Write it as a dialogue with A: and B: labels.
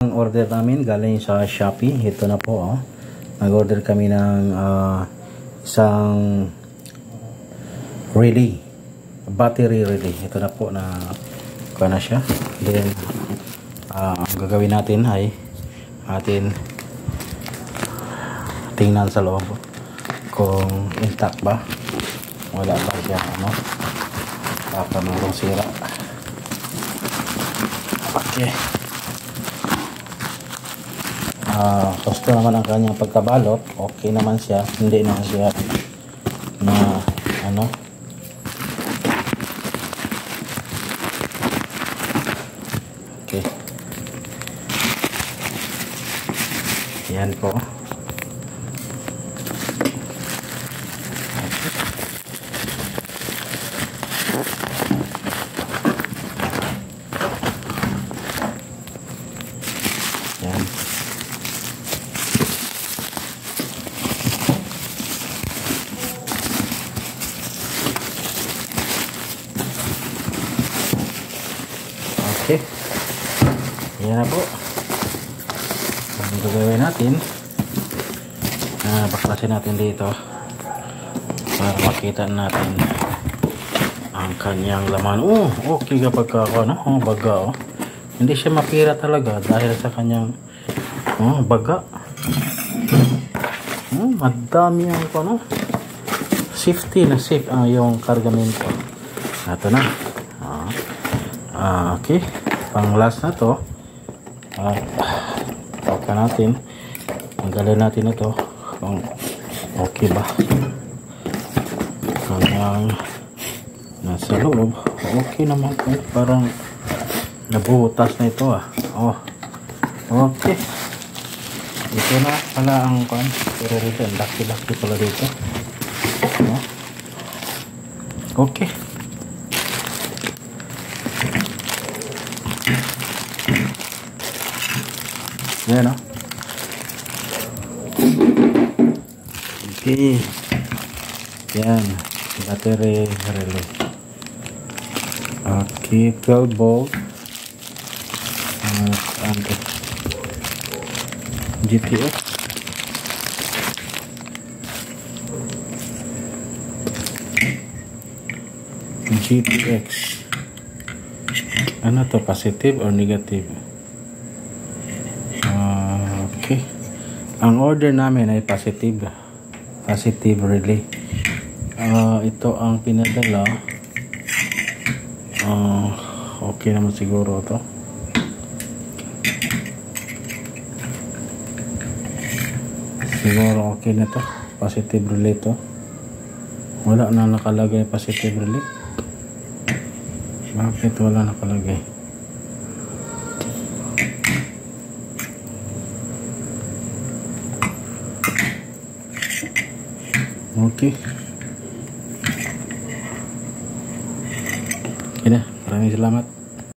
A: Ang order namin galing sa Shopee. Ito na po, oh. Nag-order kami ng isang relay, battery relay. Ito na po na kuha na siya. Then ang gagawin natin ay atin tingnan sa loob kung intact ba, wala ba siya baka mayroong sira. Okay. Gusto naman ang kanyang pagkabalot, okay naman siya, hindi naman siya na okay. Yan po. Yan. Okay. Yan na po. Ang gagawin natin, baklasin natin dito para makita natin ang kanyang laman. Okay kapag baga. Hindi siya mapira talaga dahil sa kanyang baga. Madami ang safety na safe yung kargamento. Ito na. Okay, pang last na to. Tawag natin, tanggalin natin ito kung okay ba. Kanyang nasa loob, okay naman po. Parang nabutas na ito okay. Ito na pala ang pero rito, laki-laki pala dito. Okay. Yan okay. Yan, battery relay. Okay, 12 volt. GTX. GTX. Ano to, positive or negative? Okay. Ang order namin ay positive relay. Ito ang pinadala. Okay naman siguro to. Siguro okay na to. Positive relay to. Wala na nakalagay positive relay. Bakit wala nakalagay? Okay. Okay na. Maraming salamat.